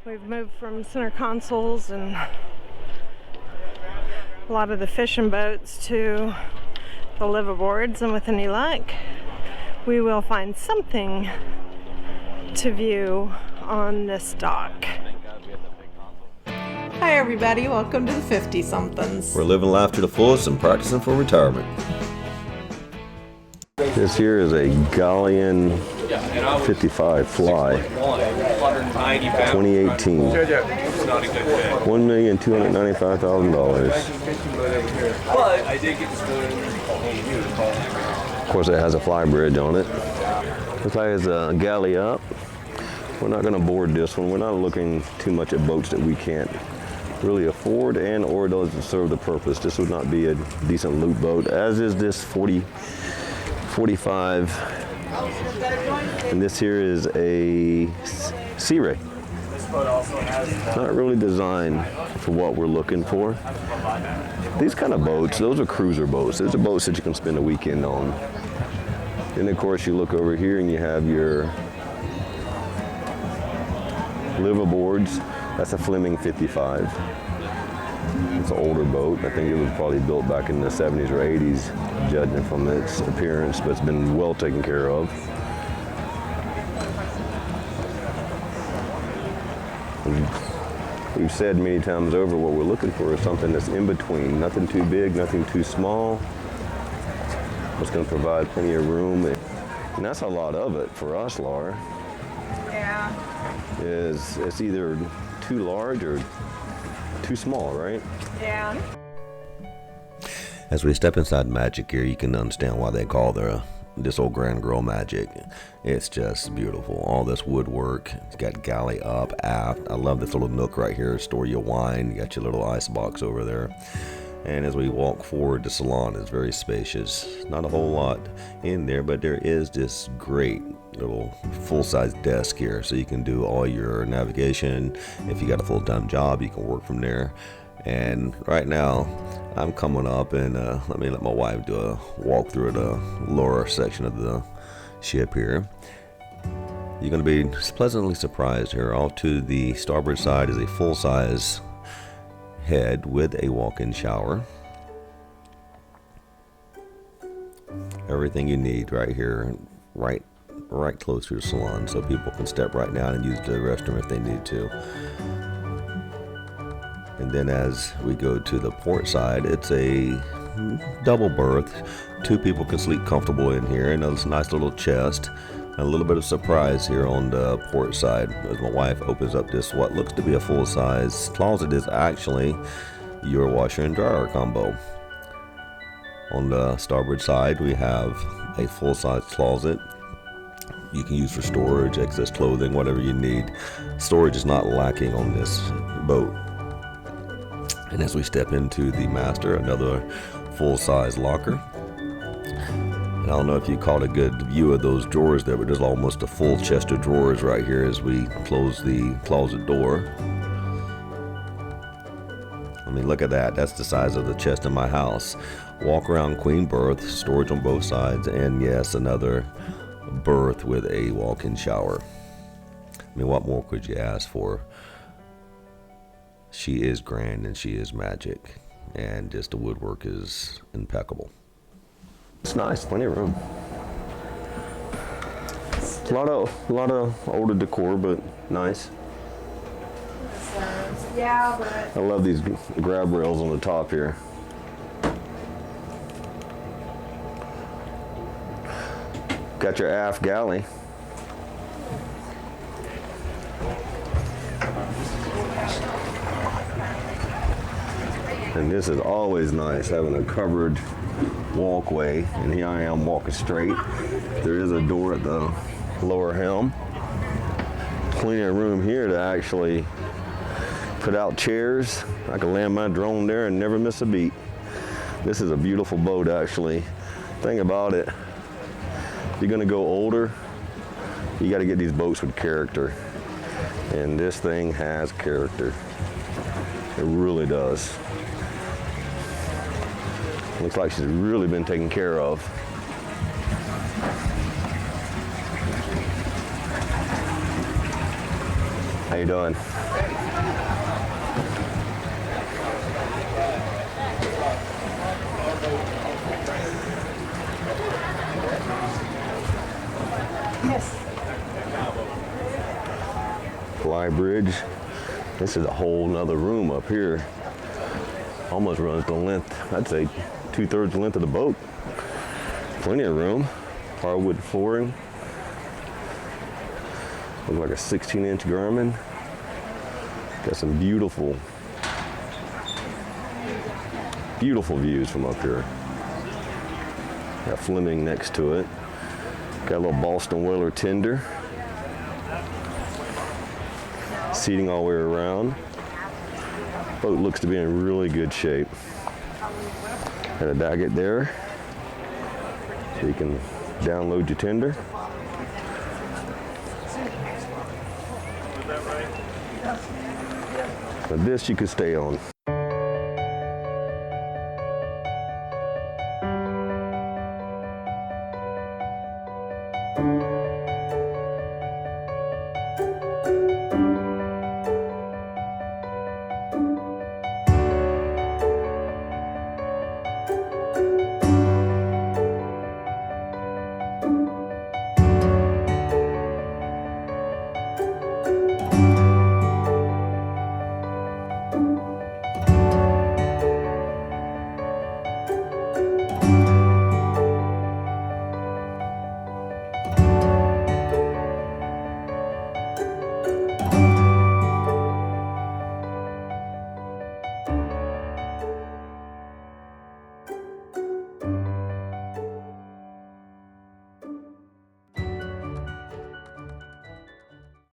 We've moved from center consoles and a lot of the fishing boats to the liveaboards, and with any luck, we will find something to view on this dock. Hi everybody, welcome to the 50-somethings. We're living life to the fullest and practicing for retirement. This here is a Galleon 55 Fly, 2018, $1,295,000. Of course, it has a fly bridge on it. Looks like it's a galley up. We're not going to board this one. We're not looking too much at boats that we can't really afford and or doesn't serve the purpose. This would not be a decent loop boat, as is this 45. And this here is a Sea Ray. Not really designed for what we're looking for. These kind of boats, those are cruiser boats. Those are boats that you can spend a weekend on. Then of course you look over here and you have your Liveaboards. That's a Fleming 55. It's an older boat. I think it was probably built back in the 70s or 80s, judging from its appearance, but it's been well taken care of. We've said many times over what we're looking for is something that's in between. Nothing too big, nothing too small. It's going to provide plenty of room. And that's a lot of it for us, Laura. Yeah. It's either too large or too small, right? Yeah. As we step inside Magic here, you can understand why they call this old Grand Girl Magic. It's just beautiful. All this woodwork. It's got galley up, aft. I love this little nook right here. Store your wine. You got your little ice box over there. And as we walk forward, the salon is very spacious. Not a whole lot in there, but there is this great little full-size desk here, so you can do all your navigation. If you got a full-time job, you can work from there. And right now, I'm coming up and let my wife do a walk through the lower section of the ship here. You're going to be pleasantly surprised here. Off to the starboard side is a full-size head with a walk-in shower. Everything you need right here, right close to the salon, so people can step right down and use the restroom if they need to. And then as we go to the port side, it's a double berth. Two people can sleep comfortable in here, and there's a nice little chest. A little bit of surprise here on the port side as my wife opens up this what looks to be a full-size closet. Is actually your washer and dryer combo. On the starboard side, we have a full-size closet you can use for storage, excess clothing, whatever you need. Storage is not lacking on this boat. And as we step into the master, another full-size locker. And I don't know if you caught a good view of those drawers there, but there's almost a full chest of drawers right here as we close the closet door. I mean, look at that. That's the size of the chest in my house. Walk around queen berth, storage on both sides, and yes, another berth with a walk-in shower. I mean, what more could you ask for? She is grand and she is magic, and just the woodwork is impeccable. It's nice, plenty of room. A lot of older decor, but nice. Yeah, but I love these grab rails on the top here. Got your aft galley. And this is always nice, having a covered walkway. And here I am walking straight. There is a door at the lower helm. Plenty of room here to actually put out chairs. I can land my drone there and never miss a beat. This is a beautiful boat, actually. Thing about it, if you're gonna go older, you gotta get these boats with character. And this thing has character. It really does. Looks like she's really been taken care of. How you doing? Yes. Fly bridge. This is a whole nother room up here. Almost runs the length, I'd say 2/3 the length of the boat. Plenty of room. Hardwood flooring. Looks like a 16-inch Garmin. Got some beautiful views from up here. Got Fleming next to it. Got a little Boston Whaler tinder. Seating all the way around. Boat looks to be in really good shape. Got a Daggett there, so you can download your tinder. Now this you could stay on.